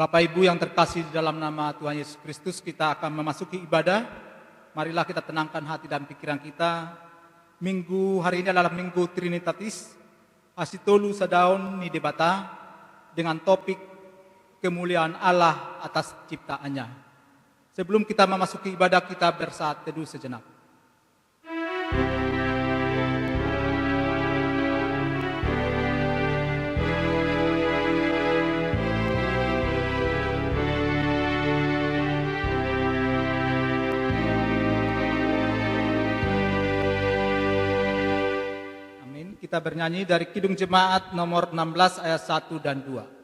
Bapak Ibu yang terkasih di dalam nama Tuhan Yesus Kristus, kita akan memasuki ibadah. Marilah kita tenangkan hati dan pikiran kita. Minggu hari ini adalah Minggu Trinitatis, Asitolu Sadaon ni Debata, dengan topik kemuliaan Allah atas ciptaannya. Sebelum kita memasuki ibadah, kita bersaat teduh sejenak. Kita bernyanyi dari Kidung Jemaat nomor 16 ayat 1 dan 2.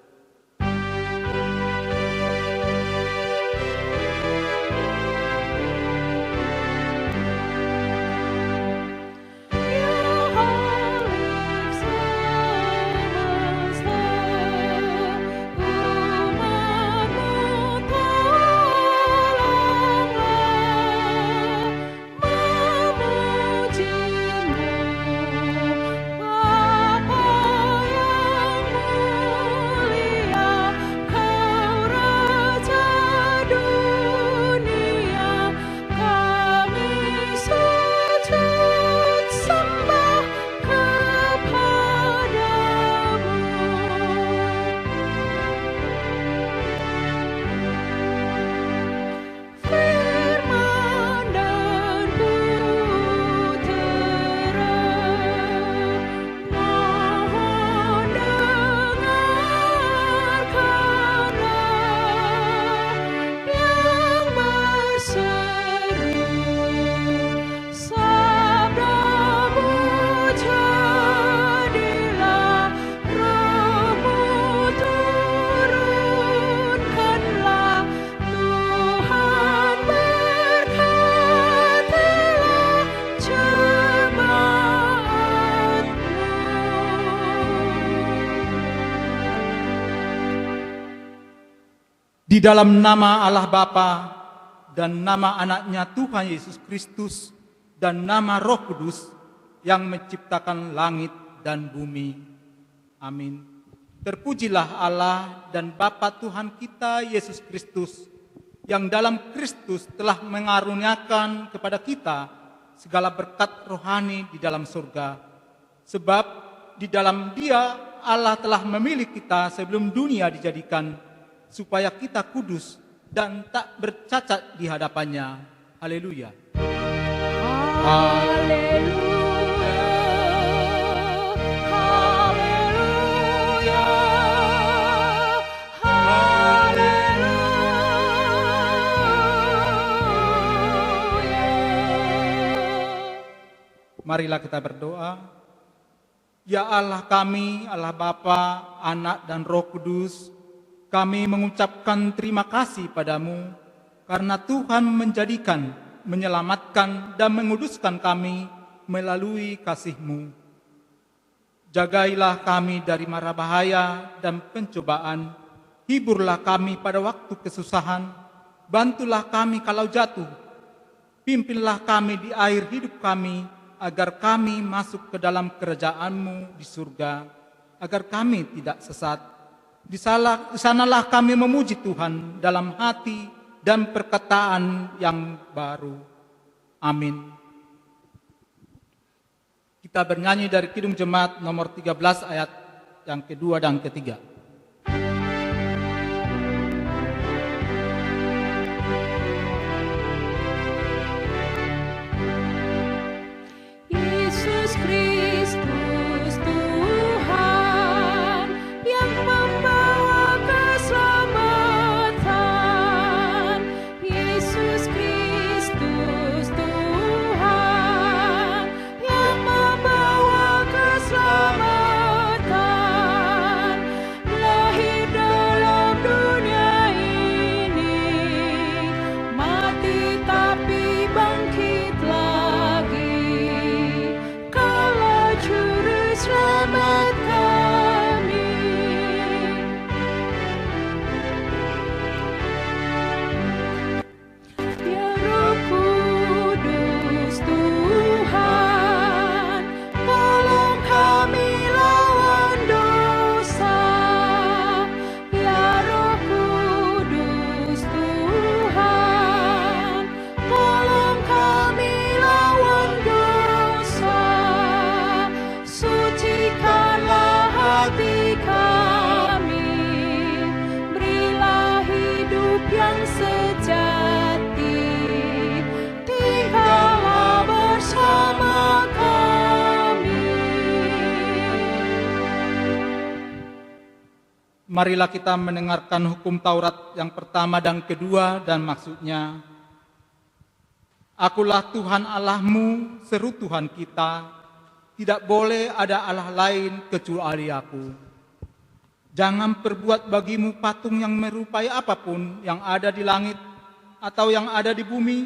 Di dalam nama Allah Bapa dan nama anaknya Tuhan Yesus Kristus dan nama Roh Kudus yang menciptakan langit dan bumi. Amin. Terpujilah Allah dan Bapa Tuhan kita Yesus Kristus, yang dalam Kristus telah mengaruniakan kepada kita segala berkat rohani di dalam surga. Sebab di dalam Dia Allah telah memilih kita sebelum dunia dijadikan, supaya kita kudus dan tak bercacat di hadapannya. Haleluya. Haleluya. Haleluya. Haleluya. Marilah kita berdoa. Ya Allah kami, Allah Bapa, Anak dan Roh Kudus, kami mengucapkan terima kasih padamu karena Tuhan menjadikan, menyelamatkan dan menguduskan kami melalui kasih-Mu. Jagailah kami dari mara bahaya dan pencobaan, hiburlah kami pada waktu kesusahan, bantulah kami kalau jatuh, pimpinlah kami di air hidup kami, agar kami masuk ke dalam kerajaan-Mu di surga, agar kami tidak sesat. Di sanalah kami memuji Tuhan dalam hati dan perkataan yang baru. Amin. Kita bernyanyi dari Kidung Jemaat nomor 13 ayat yang kedua dan ketiga. Yesus Kristus Tuhan yang membawa keselamatan. Yesus Kristus Tuhan yang membawa keselamatan. Marilah kita mendengarkan hukum Taurat yang pertama dan kedua dan maksudnya. Akulah Tuhan Allahmu, seru Tuhan kita, tidak boleh ada Allah lain kecuali aku. Jangan perbuat bagimu patung yang merupai apapun yang ada di langit, atau yang ada di bumi,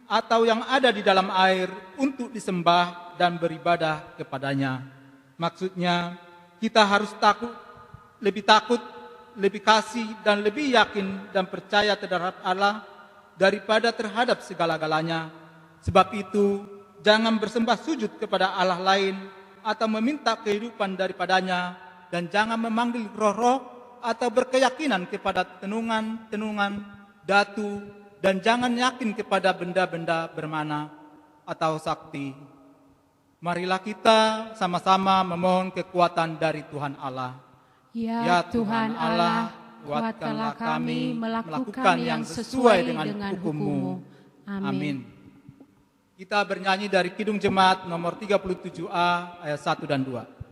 atau yang ada di dalam air untuk disembah dan beribadah kepadanya. Maksudnya, kita harus takut, lebih kasih dan lebih yakin dan percaya terhadap Allah daripada terhadap segala-galanya. Sebab itu, jangan bersembah sujud kepada Allah lain atau meminta kehidupan daripadanya, dan jangan memanggil roh-roh atau berkeyakinan kepada tenungan, datu, dan jangan yakin kepada benda-benda bermana atau sakti. Marilah kita sama-sama memohon kekuatan dari Tuhan Allah. Ya Tuhan Allah, kuatkanlah kami melakukan yang sesuai dengan hukum-Mu. Amin. Kita bernyanyi dari Kidung Jemaat nomor 37A ayat 1 dan 2.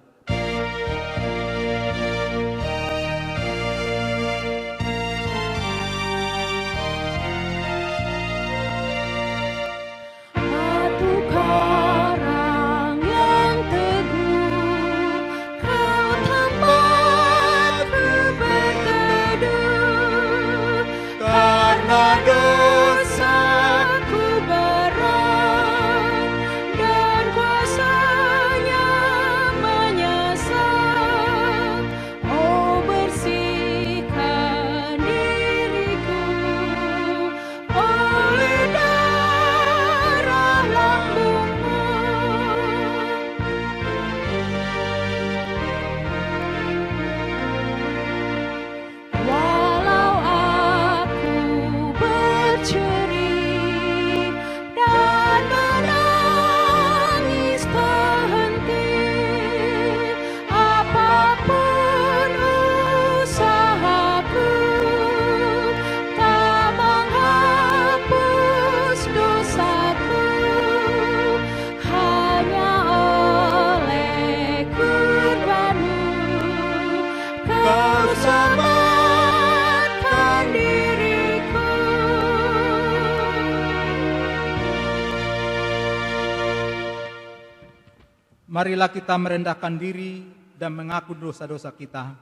Marilah kita merendahkan diri dan mengaku dosa-dosa kita.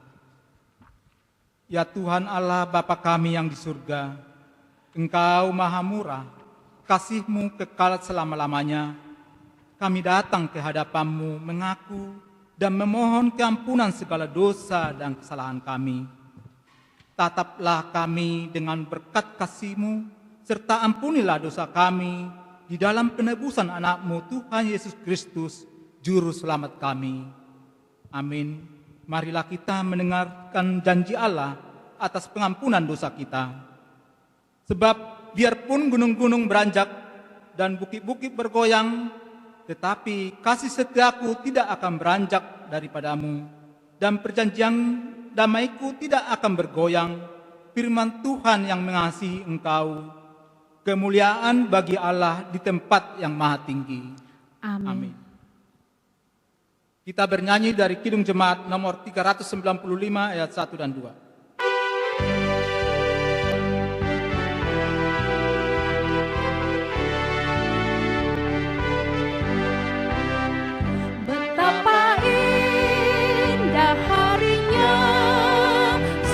Ya Tuhan Allah Bapa kami yang di surga, Engkau maha murah, kasih-Mu kekal selama-lamanya. Kami datang ke hadapan-Mu mengaku dan memohon keampunan segala dosa dan kesalahan kami. Tataplah kami dengan berkat kasih-Mu, serta ampunilah dosa kami di dalam penebusan anak-Mu Tuhan Yesus Kristus, Juru Selamat kami. Amin. Marilah kita mendengarkan janji Allah atas pengampunan dosa kita. Sebab biarpun gunung-gunung beranjak dan bukit-bukit bergoyang, tetapi kasih setiaku tidak akan beranjak daripadamu, dan perjanjian damaiku tidak akan bergoyang. Firman Tuhan yang mengasihi engkau. Kemuliaan bagi Allah di tempat yang maha tinggi. Amin. Kita bernyanyi dari Kidung Jemaat nomor 395 ayat 1 dan 2. Betapa indah harinya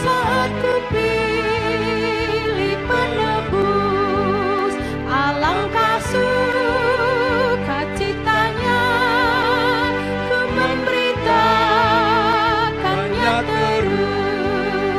saat kupilih penebus, alangkah sukacitanya ku memberitakannya terus.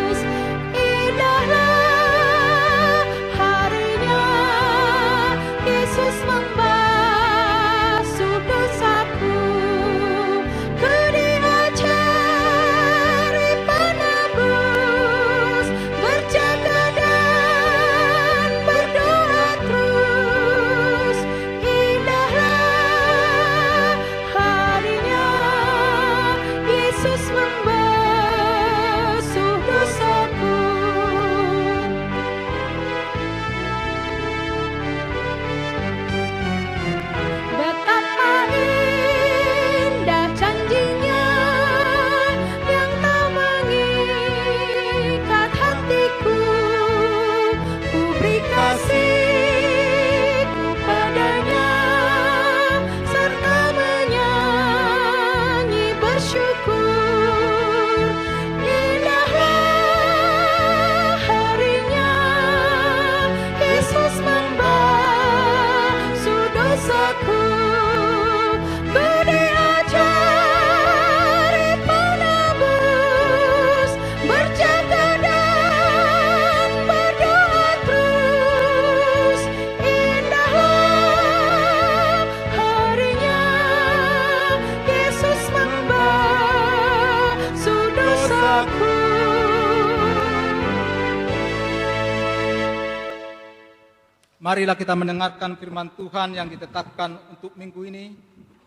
Marilah kita mendengarkan firman Tuhan yang ditetapkan untuk minggu ini,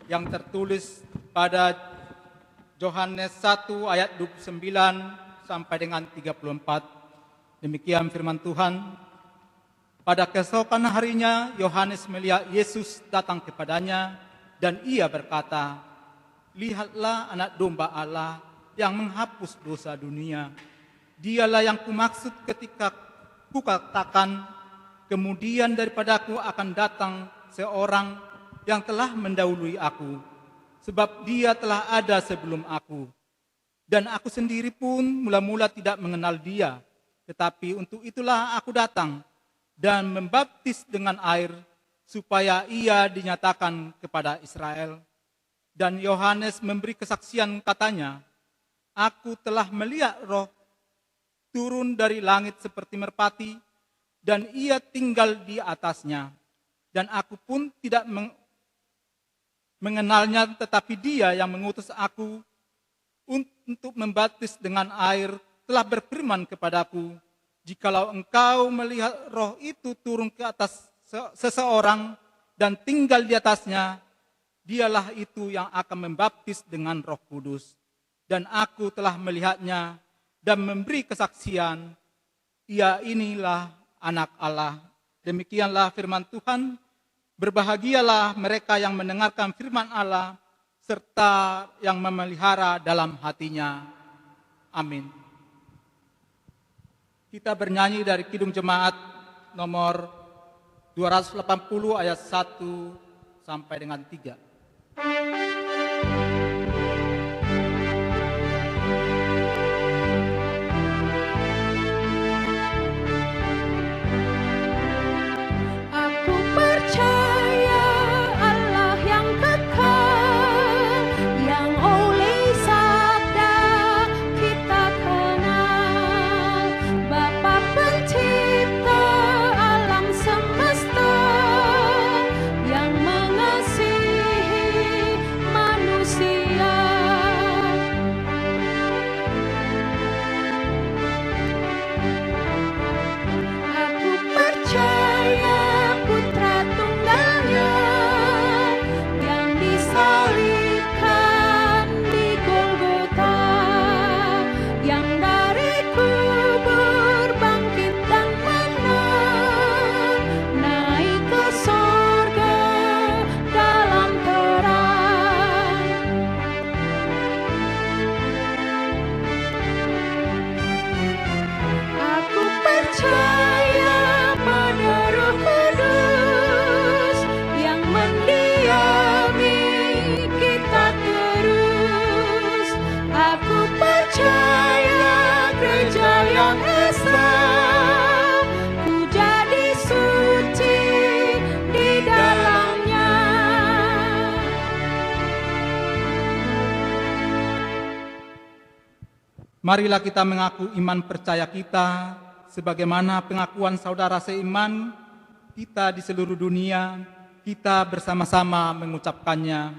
yang tertulis pada Yohanes 1 ayat 29 sampai dengan 34. Demikian firman Tuhan. Pada keesokan harinya, Yohanes melihat Yesus datang kepadanya, dan ia berkata, "Lihatlah anak domba Allah yang menghapus dosa dunia. Dialah yang kumaksud ketika kukatakan, kemudian daripadaku akan datang seorang yang telah mendahului aku, sebab dia telah ada sebelum aku. Dan aku sendiri pun mula-mula tidak mengenal dia, tetapi untuk itulah aku datang dan membaptis dengan air, supaya ia dinyatakan kepada Israel." Dan Yohanes memberi kesaksian, katanya, "Aku telah melihat Roh turun dari langit seperti merpati, dan ia tinggal di atasnya. Dan aku pun tidak mengenalnya, tetapi dia yang mengutus aku untuk membaptis dengan air telah berfirman kepadaku, jikalau engkau melihat Roh itu turun ke atas seseorang dan tinggal di atasnya, dialah itu yang akan membaptis dengan Roh Kudus. Dan aku telah melihatnya dan memberi kesaksian, ia inilah anak Allah." Demikianlah firman Tuhan. Berbahagialah mereka yang mendengarkan firman Allah, serta yang memelihara dalam hatinya. Amin. Kita bernyanyi dari Kidung Jemaat nomor 280 ayat 1 sampai dengan 3. Aku percaya Allah yang kekal, yang oleh sabda kita kenal, Bapa pencipta alam semesta, yang mengasihi manusia. Aku percaya Putra Tunggalnya yang disalibkan di Golgota, yang dari kubur bangkit dan menang, naik ke sorga dalam terang. Aku percaya pada Roh Kudus yang mendiami kita terus. Aku percaya gereja yang esa, ku jadi suci di dalamnya. Marilah kita mengaku iman percaya kita, sebagaimana pengakuan saudara seiman kita di seluruh dunia. Kita bersama-sama mengucapkannya.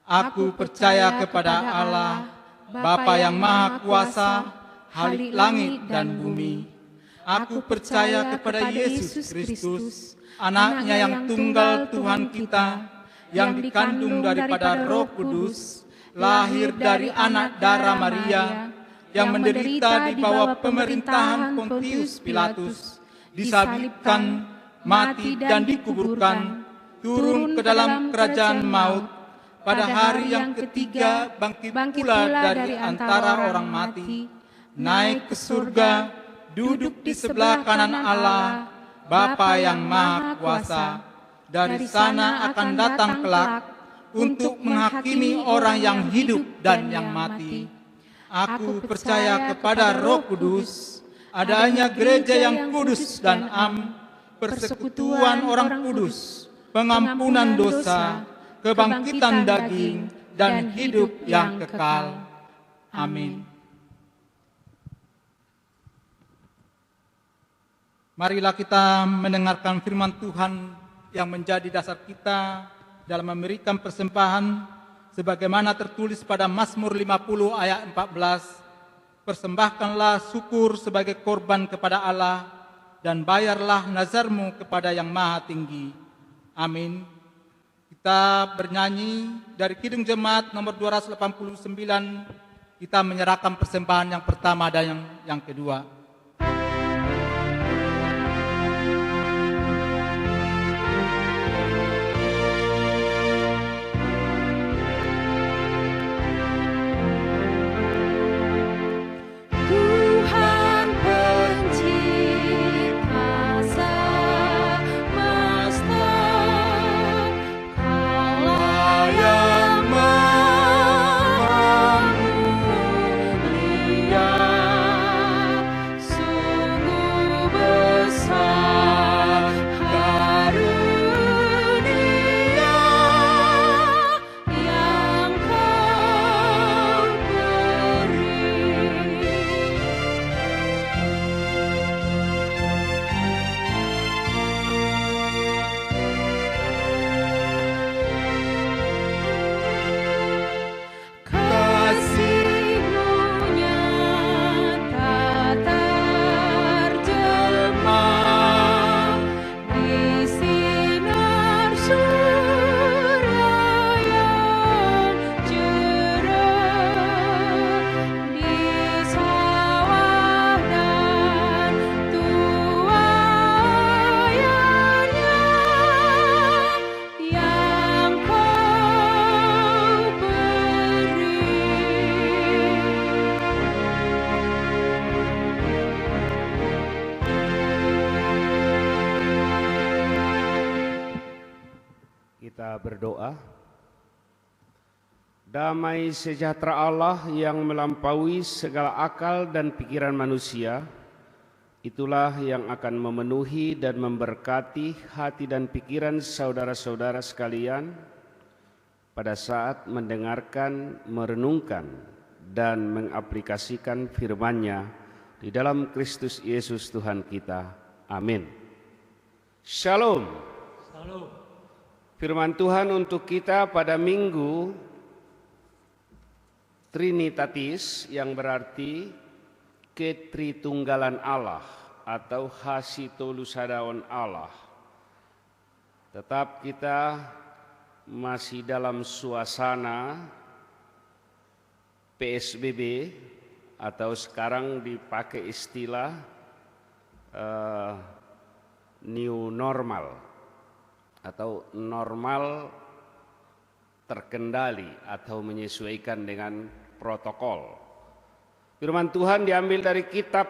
Aku percaya kepada Allah, Bapa yang Maha Kuasa, Khalik langit dan bumi. Aku percaya kepada Yesus Kristus, Anaknya yang tunggal Tuhan kita, yang dikandung daripada Roh Kudus, lahir dari anak darah Maria, yang menderita di bawah pemerintahan Pontius Pilatus, disalibkan, mati dan dikuburkan, turun ke dalam kerajaan maut, pada hari yang ketiga bangkit pula dari antara orang mati, naik ke surga, duduk di sebelah kanan Allah, Bapa yang Maha Kuasa. Dari sana akan datang kelak untuk menghakimi orang yang hidup dan yang mati. Aku percaya kepada Roh Kudus, adanya gereja yang kudus dan am, persekutuan orang kudus, pengampunan dosa, kebangkitan daging, dan hidup yang kekal. Amin. Marilah kita mendengarkan firman Tuhan yang menjadi dasar kita dalam memberikan persembahan, sebagaimana tertulis pada Mazmur 50 ayat 14, "Persembahkanlah syukur sebagai korban kepada Allah, dan bayarlah nazarmu kepada Yang Maha Tinggi. Amin. Kita bernyanyi dari Kidung Jemaat nomor 289, kita menyerahkan persembahan yang pertama dan yang kedua. Kita berdoa. Damai sejahtera Allah yang melampaui segala akal dan pikiran manusia, itulah yang akan memenuhi dan memberkati hati dan pikiran saudara-saudara sekalian pada saat mendengarkan, merenungkan, dan mengaplikasikan firman-Nya di dalam Kristus Yesus Tuhan kita. Amin. Shalom. Shalom. Firman Tuhan untuk kita pada Minggu Trinitatis, yang berarti ketritunggalan Allah atau hasitolusadaon Allah. Tetap kita masih dalam suasana PSBB atau sekarang dipakai istilah new normal atau normal terkendali atau menyesuaikan dengan protokol. Firman Tuhan diambil dari kitab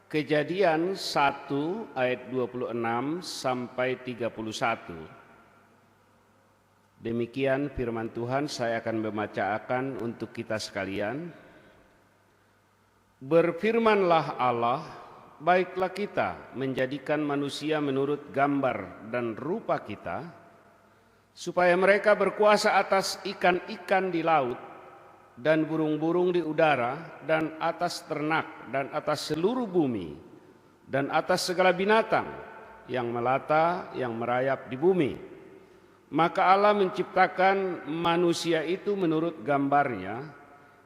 Kejadian 1 ayat 26 sampai 31. Demikian firman Tuhan, saya akan membacakan untuk kita sekalian. Berfirmanlah Allah, baiklah kita menjadikan manusia menurut gambar dan rupa kita, supaya mereka berkuasa atas ikan-ikan di laut dan burung-burung di udara dan atas ternak dan atas seluruh bumi dan atas segala binatang yang melata yang merayap di bumi. Maka Allah menciptakan manusia itu menurut gambarnya,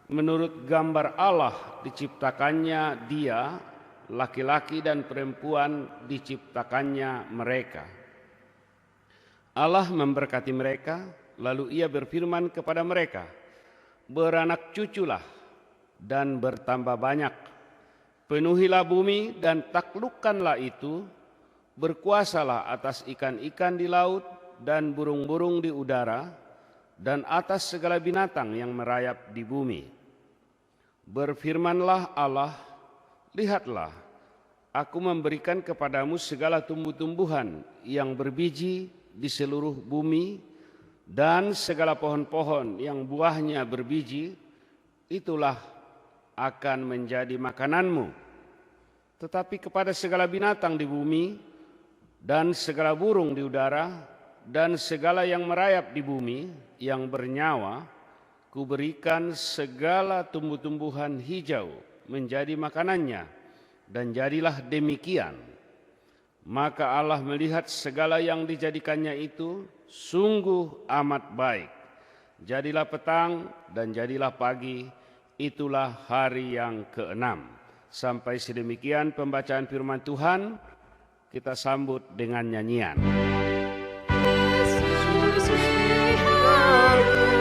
menurut gambar Allah diciptakannya dia, laki-laki dan perempuan diciptakannya mereka. Allah memberkati mereka, lalu Ia berfirman kepada mereka, beranak cuculah dan bertambah banyak, penuhilah bumi dan taklukkanlah itu, berkuasalah atas ikan-ikan di laut dan burung-burung di udara, dan atas segala binatang yang merayap di bumi. Berfirmanlah Allah, lihatlah, aku memberikan kepadamu segala tumbuh-tumbuhan yang berbiji di seluruh bumi, dan segala pohon-pohon yang buahnya berbiji, itulah akan menjadi makananmu. Tetapi kepada segala binatang di bumi, dan segala burung di udara, dan segala yang merayap di bumi, yang bernyawa, kuberikan segala tumbuh-tumbuhan hijau menjadi makanannya, dan jadilah demikian. Maka Allah melihat segala yang dijadikannya itu sungguh amat baik. Jadilah petang dan jadilah pagi, itulah hari yang keenam. Sampai sedemikian pembacaan firman Tuhan, kita sambut dengan nyanyian. Yesus di harum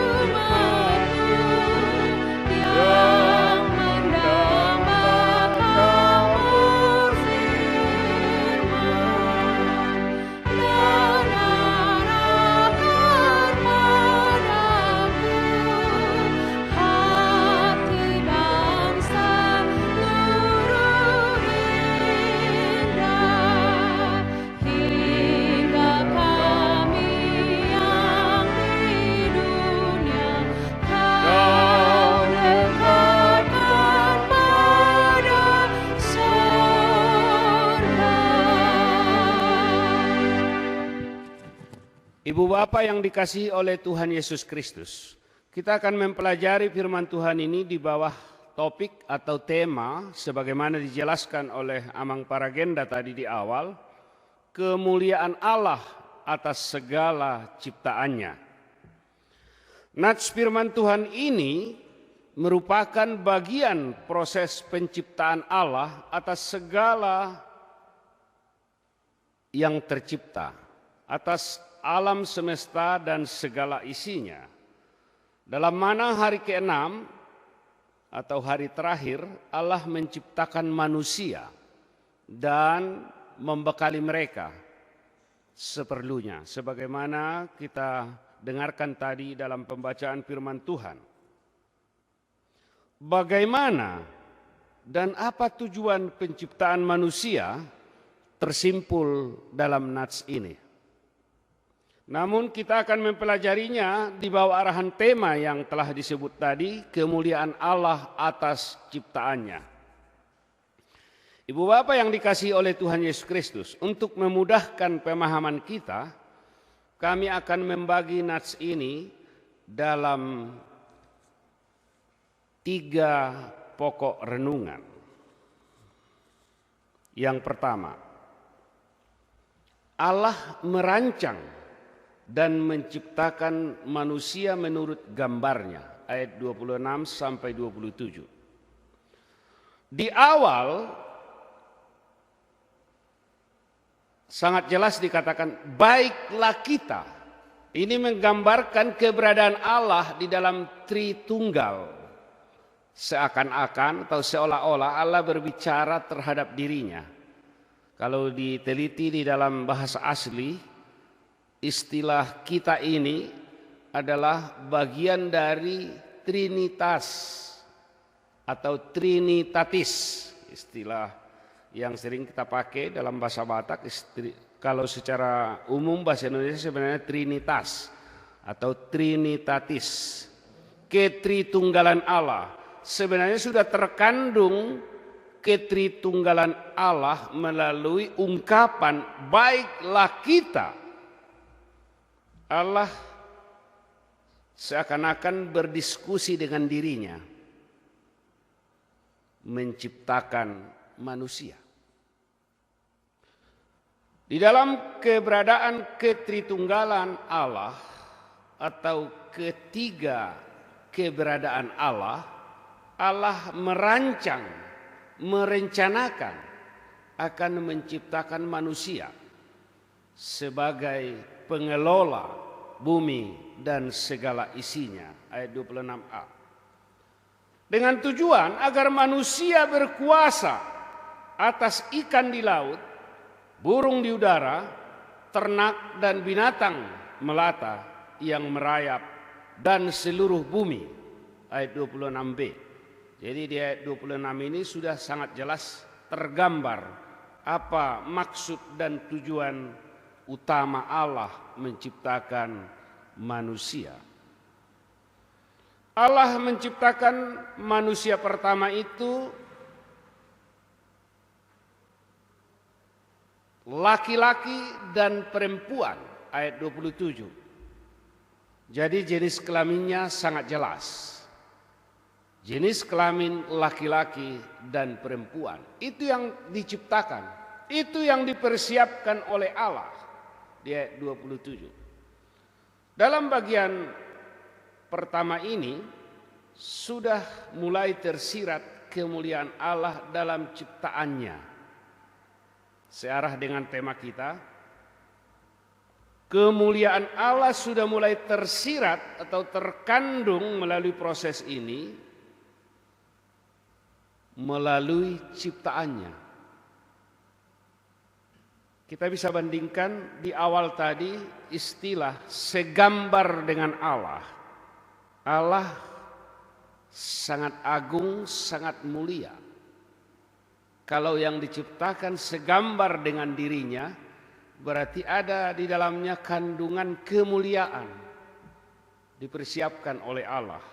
yang mendambakan firman dan arahkan padaku hati bangsa luruh indah hingga kami yang di dunia kau dekatkan pada surga. Ibu Bapak yang dikasihi oleh Tuhan Yesus Kristus, kita akan mempelajari firman Tuhan ini di bawah topik atau tema sebagaimana dijelaskan oleh Amang Paragenda tadi di awal, kemuliaan Allah atas segala ciptaannya. Nats firman Tuhan ini merupakan bagian proses penciptaan Allah atas segala yang tercipta, atas alam semesta dan segala isinya. Dalam mana hari ke-6 atau hari terakhir Allah menciptakan manusia dan membekali mereka seperlunya. Sebagaimana kita dengarkan tadi dalam pembacaan firman Tuhan. Bagaimana dan apa tujuan penciptaan manusia tersimpul dalam nats ini. Namun kita akan mempelajarinya di bawah arahan tema yang telah disebut tadi, kemuliaan Allah atas ciptaannya. Ibu Bapak yang dikasihi oleh Tuhan Yesus Kristus, untuk memudahkan pemahaman kita, kami akan membagi nats ini dalam 3 pokok renungan. Yang pertama, Allah merancang dan menciptakan manusia menurut gambarnya, ayat 26 sampai 27. Di awal sangat jelas dikatakan baiklah kita. Ini menggambarkan keberadaan Allah di dalam Tritunggal. Seakan-akan atau seolah-olah Allah berbicara terhadap dirinya. Kalau diteliti di dalam bahasa asli, istilah kita ini adalah bagian dari Trinitas atau Trinitatis, istilah yang sering kita pakai dalam bahasa Batak. Kalau secara umum bahasa Indonesia sebenarnya Trinitas atau Trinitatis, ketritunggalan Allah. Sebenarnya sudah terkandung ketritunggalan Allah melalui ungkapan baiklah kita. Allah seakan-akan berdiskusi dengan dirinya, menciptakan manusia. Di dalam keberadaan ketritunggalan Allah atau ketiga keberadaan Allah, Allah merancang, merencanakan akan menciptakan manusia sebagai pengelola bumi dan segala isinya, ayat 26a. Dengan tujuan agar manusia berkuasa atas ikan di laut, burung di udara, ternak dan binatang melata yang merayap dan seluruh bumi, ayat 26b. Jadi di ayat 26 ini sudah sangat jelas tergambar apa maksud dan tujuan utama Allah menciptakan manusia. Allah menciptakan manusia pertama itu laki-laki dan perempuan, ayat 27. Jadi jenis kelaminnya sangat jelas. Jenis kelamin laki-laki dan perempuan. Itu yang diciptakan. Itu yang dipersiapkan oleh Allah. Di ayat 27. Dalam bagian pertama ini sudah mulai tersirat kemuliaan Allah dalam ciptaannya. Searah dengan tema kita, kemuliaan Allah sudah mulai tersirat atau terkandung melalui proses ini, melalui ciptaannya. Kita bisa bandingkan di awal tadi istilah segambar dengan Allah. Allah sangat agung, sangat mulia. Kalau yang diciptakan segambar dengan dirinya, berarti ada di dalamnya kandungan kemuliaan dipersiapkan oleh Allah.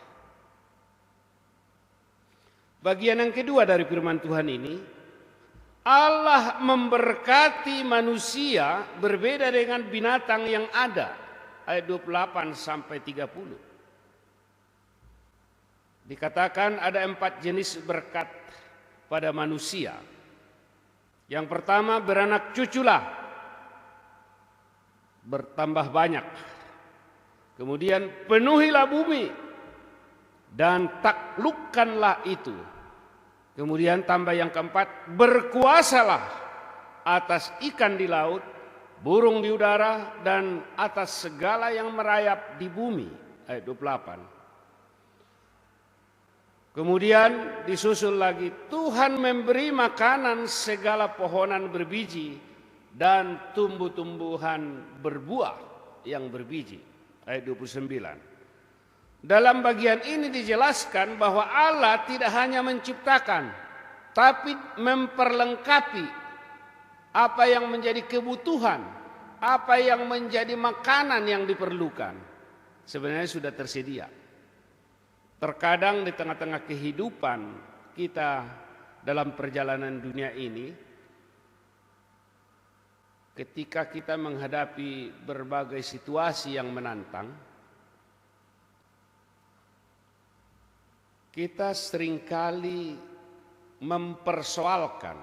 Bagian yang kedua dari firman Tuhan ini, Allah memberkati manusia berbeda dengan binatang yang ada. Ayat 28 sampai 30. Dikatakan ada 4 jenis berkat pada manusia. Yang pertama, beranak cuculah, bertambah banyak. Kemudian penuhilah bumi dan taklukkanlah itu. Kemudian tambah yang keempat, berkuasalah atas ikan di laut, burung di udara, dan atas segala yang merayap di bumi. Ayat 28. Kemudian disusul lagi, Tuhan memberi makanan segala pohonan berbiji dan tumbuh-tumbuhan berbuah yang berbiji. Ayat 29. Dalam bagian ini dijelaskan bahwa Allah tidak hanya menciptakan, tapi memperlengkapi apa yang menjadi kebutuhan, apa yang menjadi makanan yang diperlukan. Sebenarnya sudah tersedia. Terkadang di tengah-tengah kehidupan kita dalam perjalanan dunia ini, ketika kita menghadapi berbagai situasi yang menantang, kita seringkali mempersoalkan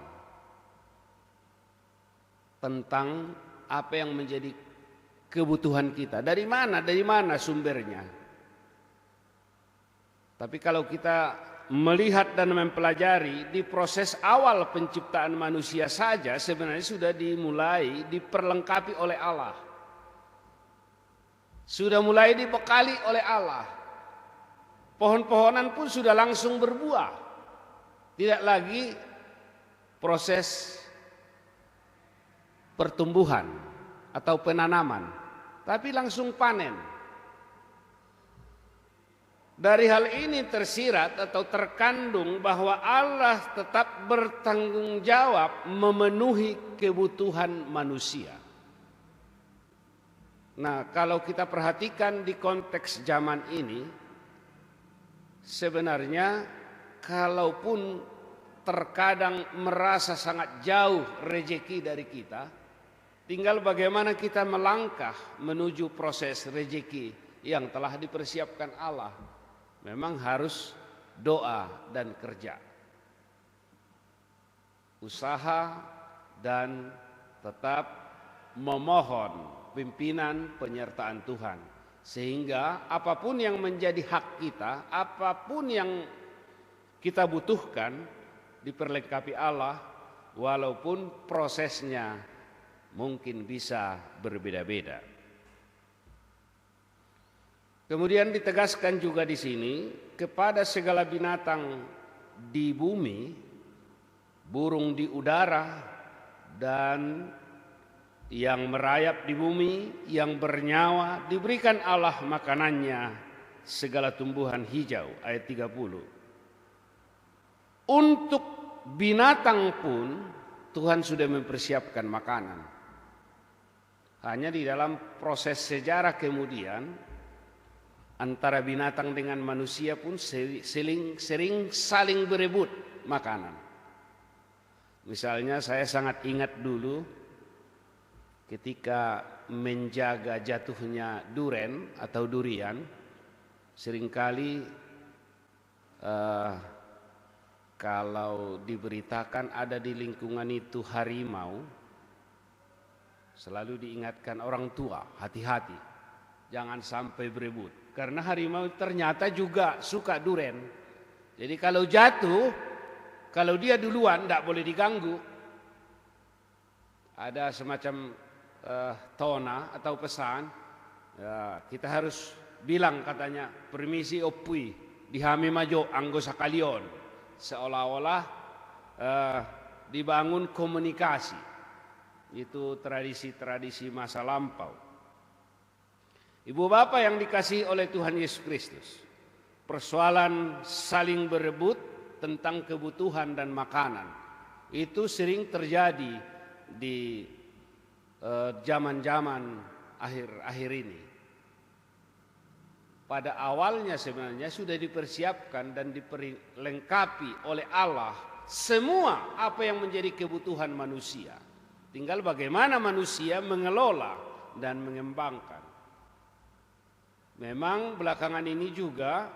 tentang apa yang menjadi kebutuhan kita. Dari mana sumbernya? Tapi kalau kita melihat dan mempelajari di proses awal penciptaan manusia saja, sebenarnya sudah dimulai diperlengkapi oleh Allah. Sudah mulai dibekali oleh Allah. Pohon-pohonan pun sudah langsung berbuah. Tidak lagi proses pertumbuhan atau penanaman, tapi langsung panen. Dari hal ini tersirat atau terkandung bahwa Allah tetap bertanggung jawab memenuhi kebutuhan manusia. Nah, kalau kita perhatikan di konteks zaman ini, sebenarnya kalaupun terkadang merasa sangat jauh rezeki dari kita, tinggal bagaimana kita melangkah menuju proses rezeki yang telah dipersiapkan Allah. Memang harus doa dan kerja, usaha, dan tetap memohon pimpinan penyertaan Tuhan. Sehingga apapun yang menjadi hak kita, apapun yang kita butuhkan diperlengkapi Allah, walaupun prosesnya mungkin bisa berbeda-beda. Kemudian ditegaskan juga di sini, kepada segala binatang di bumi, burung di udara, dan yang merayap di bumi, yang bernyawa, diberikan Allah makanannya segala tumbuhan hijau. Ayat 30. Untuk binatang pun Tuhan sudah mempersiapkan makanan. Hanya di dalam proses sejarah kemudian, antara binatang dengan manusia pun sering saling berebut makanan. Misalnya saya sangat ingat dulu ketika menjaga jatuhnya duren atau durian, seringkali kalau diberitakan ada di lingkungan itu harimau, selalu diingatkan orang tua, hati-hati, jangan sampai berebut. Karena harimau ternyata juga suka duren. Jadi kalau jatuh, Kalau dia duluan tidak boleh diganggu. Ada semacam tona atau pesan, ya, kita harus bilang katanya, permisi opui, dihami majo anggo sakalion. Seolah-olah dibangun komunikasi. Itu tradisi-tradisi masa lampau. Ibu bapak yang dikasihi oleh Tuhan Yesus Kristus, persoalan saling berebut tentang kebutuhan dan makanan itu sering terjadi di zaman-zaman akhir-akhir ini. Pada awalnya sebenarnya sudah dipersiapkan dan diperlengkapi oleh Allah semua apa yang menjadi kebutuhan manusia. Tinggal bagaimana manusia mengelola dan mengembangkan. Memang belakangan ini juga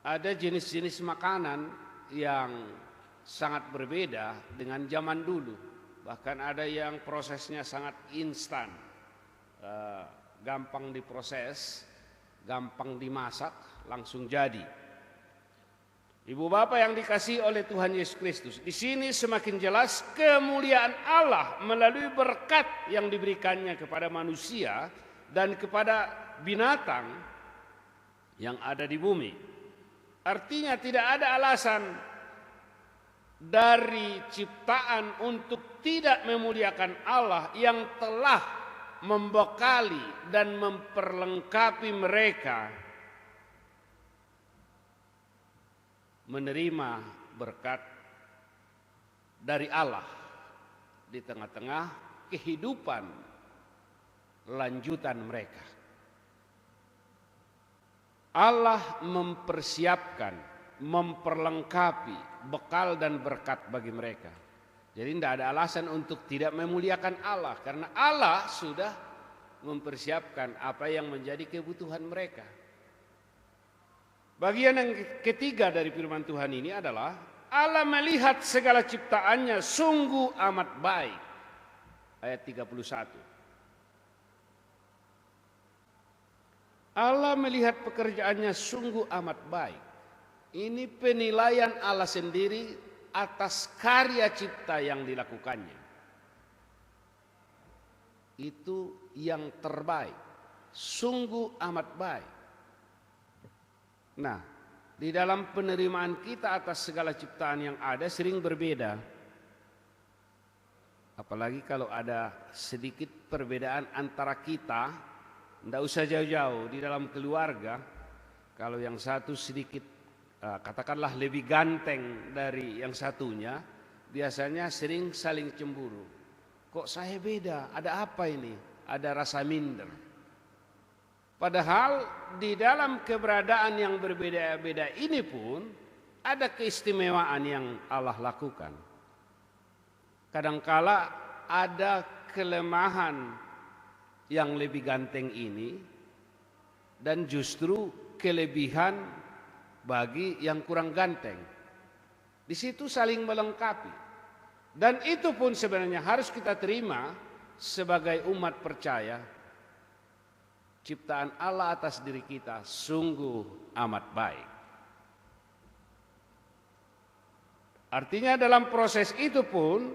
ada jenis-jenis makanan yang sangat berbeda dengan zaman dulu. Bahkan ada yang prosesnya sangat instan, gampang diproses, gampang dimasak, langsung jadi. Ibu bapak yang dikasihi oleh Tuhan Yesus Kristus, di sini semakin jelas kemuliaan Allah melalui berkat yang diberikannya kepada manusia dan kepada binatang yang ada di bumi. Artinya tidak ada alasan dari ciptaan untuk tidak memuliakan Allah yang telah membekali dan memperlengkapi mereka menerima berkat dari Allah di tengah-tengah kehidupan lanjutan mereka. Allah mempersiapkan, memperlengkapi bekal dan berkat bagi mereka. Jadi tidak ada alasan untuk tidak memuliakan Allah, karena Allah sudah mempersiapkan apa yang menjadi kebutuhan mereka. Bagian yang ketiga dari firman Tuhan ini adalah Allah melihat segala ciptaannya sungguh amat baik. Ayat 31. Allah melihat pekerjaannya sungguh amat baik. Ini penilaian Allah sendiri atas karya cipta yang dilakukannya. Itu yang terbaik, sungguh amat baik. Nah, di dalam penerimaan kita atas segala ciptaan yang ada sering berbeda. Apalagi kalau ada sedikit perbedaan antara kita. Tidak usah jauh-jauh di dalam keluarga. Kalau yang satu sedikit katakanlah lebih ganteng dari yang satunya, biasanya sering saling cemburu. Kok saya beda? Ada apa ini? Ada rasa minder. Padahal di dalam keberadaan yang berbeda-beda ini pun ada keistimewaan yang Allah lakukan. Kadangkala ada kelemahan yang lebih ganteng ini dan justru kelebihan bagi yang kurang ganteng. Di situ saling melengkapi. Dan itu pun sebenarnya harus kita terima sebagai umat percaya. Ciptaan Allah atas diri kita sungguh amat baik. Artinya dalam proses itu pun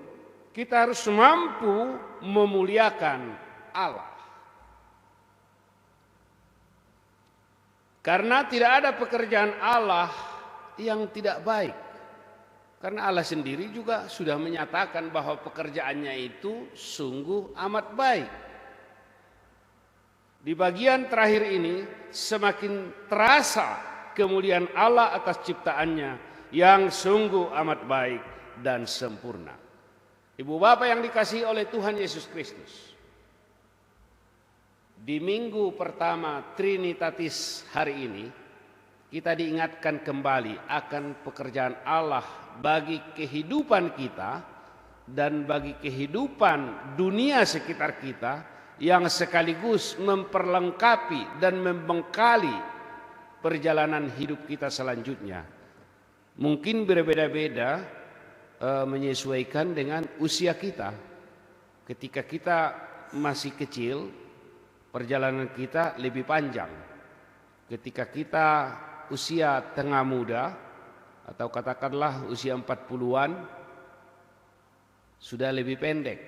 kita harus mampu memuliakan Allah. Karena tidak ada pekerjaan Allah yang tidak baik. Karena Allah sendiri juga sudah menyatakan bahwa pekerjaannya itu sungguh amat baik. Di bagian terakhir ini semakin terasa kemuliaan Allah atas ciptaannya yang sungguh amat baik dan sempurna. Ibu bapak yang dikasihi oleh Tuhan Yesus Kristus. Di minggu pertama Trinitatis hari ini, kita diingatkan kembali akan pekerjaan Allah bagi kehidupan kita dan bagi kehidupan dunia sekitar kita yang sekaligus memperlengkapi dan membekali perjalanan hidup kita selanjutnya. Mungkin berbeda-beda menyesuaikan dengan usia kita. Ketika kita masih kecil, perjalanan kita lebih panjang. Ketika kita usia tengah muda, atau katakanlah usia 40-an sudah lebih pendek.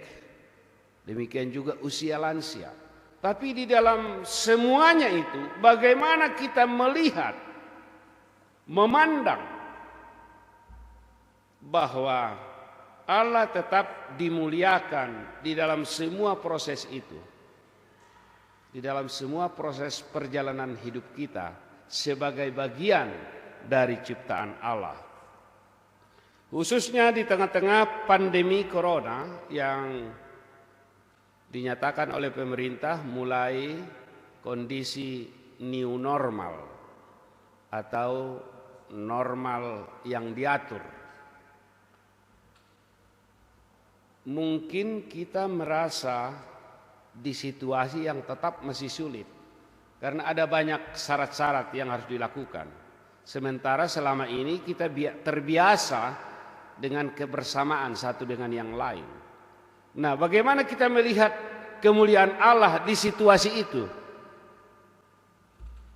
Demikian juga usia lansia. Tapi di dalam semuanya itu bagaimana kita melihat, memandang bahwa Allah tetap dimuliakan di dalam semua proses itu. Di dalam semua proses perjalanan hidup kita sebagai bagian dari ciptaan Allah. Khususnya di tengah-tengah pandemi corona yang dinyatakan oleh pemerintah mulai kondisi new normal atau normal yang diatur. Mungkin kita merasa di situasi yang tetap masih sulit karena ada banyak syarat-syarat yang harus dilakukan. Sementara selama ini kita terbiasa dengan kebersamaan satu dengan yang lain. Nah, bagaimana kita melihat kemuliaan Allah di situasi itu?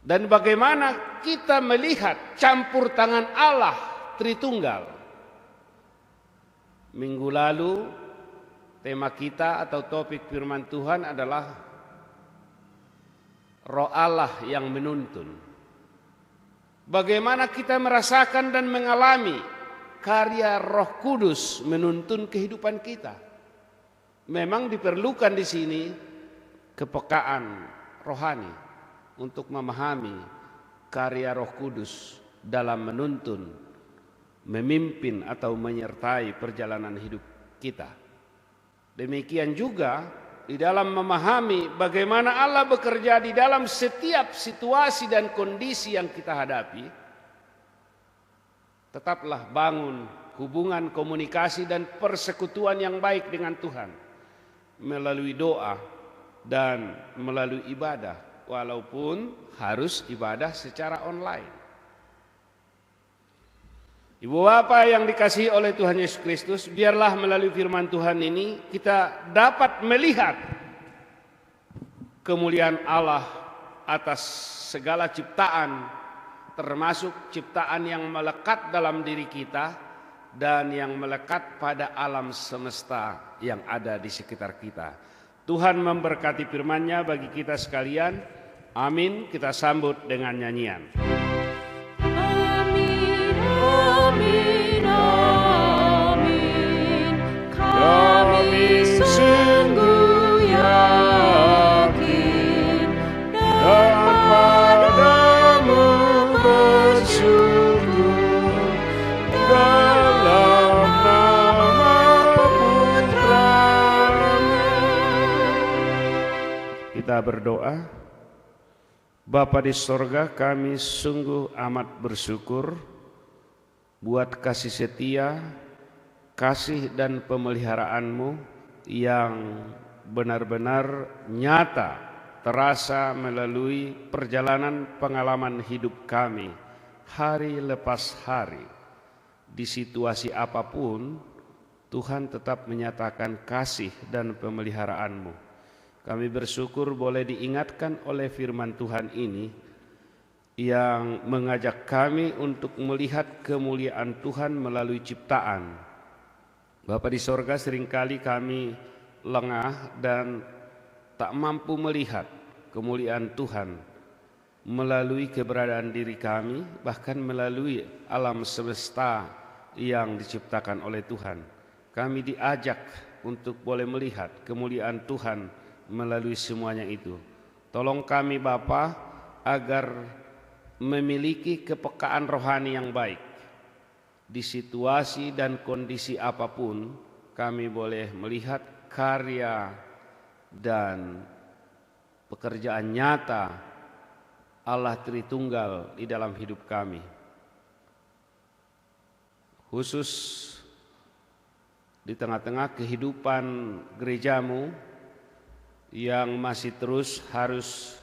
Dan bagaimana kita melihat campur tangan Allah Tritunggal? Minggu lalu tema kita atau topik firman Tuhan adalah Roh Allah yang menuntun. Bagaimana kita merasakan dan mengalami karya Roh Kudus menuntun kehidupan kita. Memang diperlukan di sini kepekaan rohani untuk memahami karya Roh Kudus dalam menuntun, memimpin atau menyertai perjalanan hidup kita. Demikian juga di dalam memahami bagaimana Allah bekerja di dalam setiap situasi dan kondisi yang kita hadapi, tetaplah bangun hubungan komunikasi dan persekutuan yang baik dengan Tuhan melalui doa dan melalui ibadah, walaupun harus ibadah secara online. Ibu Bapa yang dikasihi oleh Tuhan Yesus Kristus, biarlah melalui firman Tuhan ini kita dapat melihat kemuliaan Allah atas segala ciptaan, termasuk ciptaan yang melekat dalam diri kita dan yang melekat pada alam semesta yang ada di sekitar kita. Tuhan memberkati firman-Nya bagi kita sekalian. Amin. Kita sambut dengan nyanyian. Amin, amin. Kami sungguh yakin dan padamu bersyukur dalam nama Putra-Mu. Kita berdoa. Bapa di sorga, kami sungguh amat bersyukur buat kasih setia, kasih dan pemeliharaan-Mu yang benar-benar nyata terasa melalui perjalanan pengalaman hidup kami hari lepas hari. Di situasi apapun, Tuhan tetap menyatakan kasih dan pemeliharaan-Mu. Kami bersyukur boleh diingatkan oleh firman Tuhan ini yang mengajak kami untuk melihat kemuliaan Tuhan melalui ciptaan. Bapa di sorga, seringkali kami lengah dan tak mampu melihat kemuliaan Tuhan melalui keberadaan diri kami, bahkan melalui alam semesta yang diciptakan oleh Tuhan. Kami diajak untuk boleh melihat kemuliaan Tuhan melalui semuanya itu. Tolong kami Bapa agar memiliki kepekaan rohani yang baik. Di situasi dan kondisi apapun, kami boleh melihat karya dan pekerjaan nyata Allah Tritunggal di dalam hidup kami. Khusus di tengah-tengah kehidupan gereja-Mu yang masih terus harus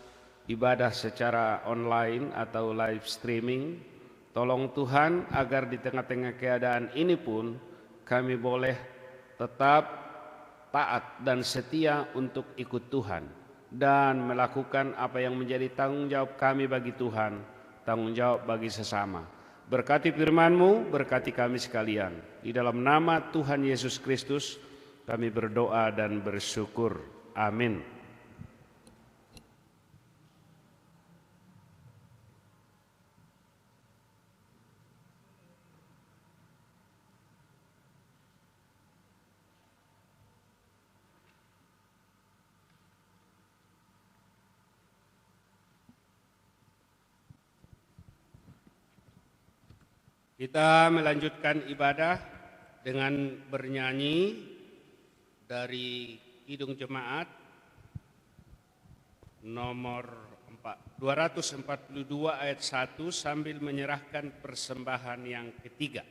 ibadah secara online atau live streaming, tolong Tuhan agar di tengah-tengah keadaan ini pun kami boleh tetap taat dan setia untuk ikut Tuhan dan melakukan apa yang menjadi tanggung jawab kami bagi Tuhan, tanggung jawab bagi sesama. Berkati firman-Mu, berkati kami sekalian. Di dalam nama Tuhan Yesus Kristus kami berdoa dan bersyukur. Amin. Kita melanjutkan ibadah dengan bernyanyi dari Kidung Jemaat nomor 242 ayat 1 sambil menyerahkan persembahan yang ketiga.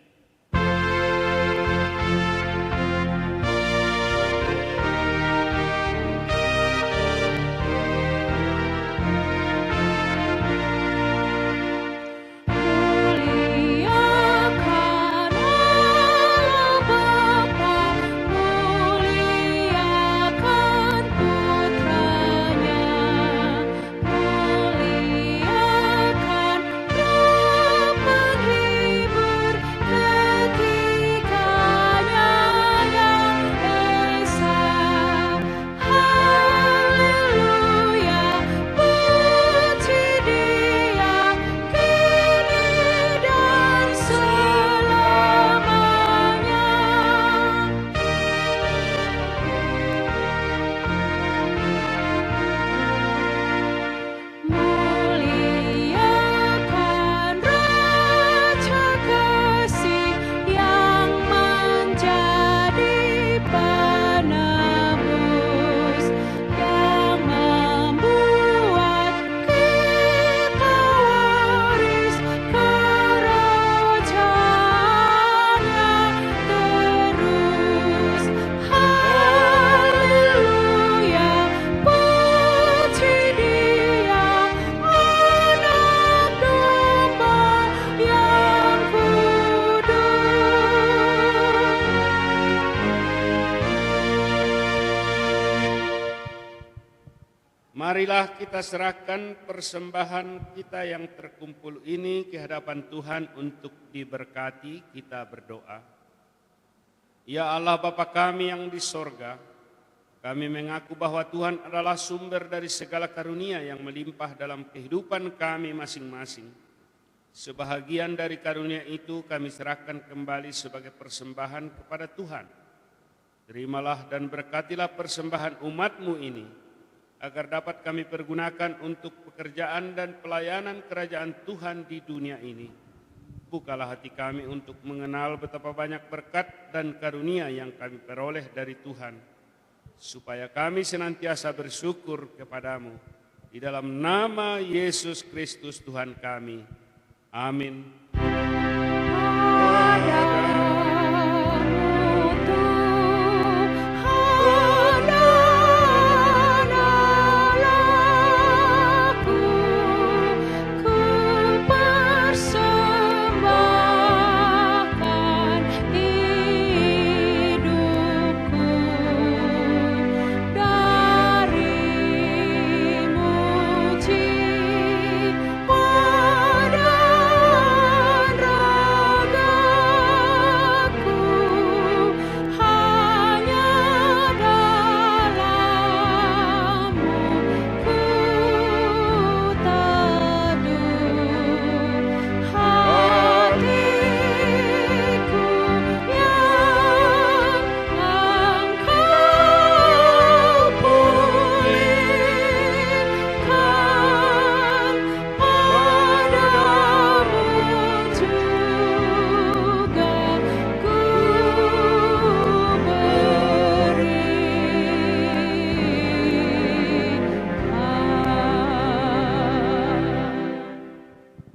Marilah kita serahkan persembahan kita yang terkumpul ini ke hadapan Tuhan untuk diberkati. Kita berdoa. Ya Allah Bapa kami yang di sorga, kami mengaku bahwa Tuhan adalah sumber dari segala karunia yang melimpah dalam kehidupan kami masing-masing. Sebahagian dari karunia itu kami serahkan kembali sebagai persembahan kepada Tuhan. Terimalah dan berkatilah persembahan umat-Mu ini, agar dapat kami pergunakan untuk pekerjaan dan pelayanan kerajaan Tuhan di dunia ini. Bukalah hati kami untuk mengenal betapa banyak berkat dan karunia yang kami peroleh dari Tuhan, supaya kami senantiasa bersyukur kepadamu. Di dalam nama Yesus Kristus Tuhan kami. Amin.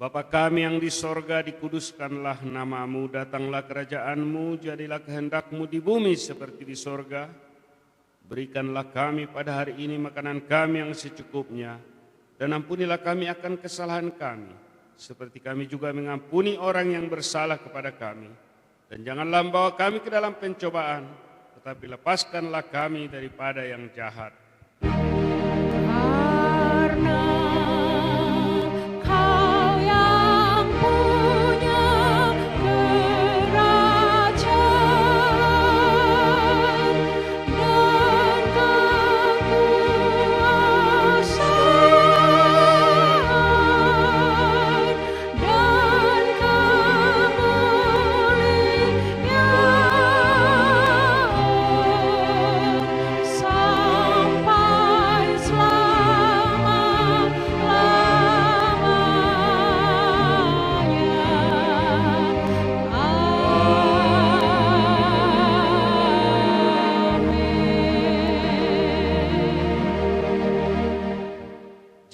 Bapa kami yang di sorga, dikuduskanlah nama-Mu, datanglah kerajaan-Mu, jadilah kehendak-Mu di bumi seperti di sorga. Berikanlah kami pada hari ini makanan kami yang secukupnya, dan ampunilah kami akan kesalahan kami, seperti kami juga mengampuni orang yang bersalah kepada kami. Dan janganlah membawa kami ke dalam pencobaan, tetapi lepaskanlah kami daripada yang jahat. Kau yang punya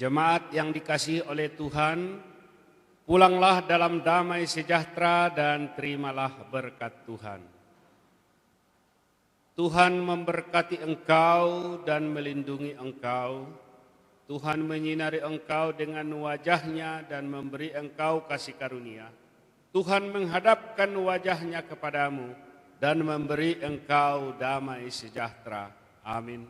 Jemaat yang dikasihi oleh Tuhan, pulanglah dalam damai sejahtera dan terimalah berkat Tuhan. Tuhan memberkati engkau dan melindungi engkau. Tuhan menyinari engkau dengan wajah-Nya dan memberi engkau kasih karunia. Tuhan menghadapkan wajah-Nya kepadamu dan memberi engkau damai sejahtera. Amin.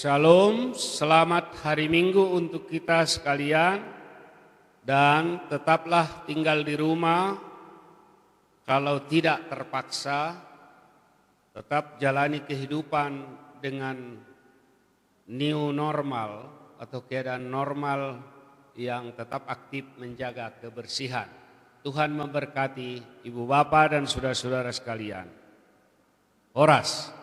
Shalom, selamat hari Minggu untuk kita sekalian, dan tetaplah tinggal di rumah. Kalau tidak terpaksa, tetap jalani kehidupan dengan new normal atau keadaan normal yang tetap aktif menjaga kebersihan. Tuhan memberkati Ibu Bapa dan saudara-saudara sekalian. Horas.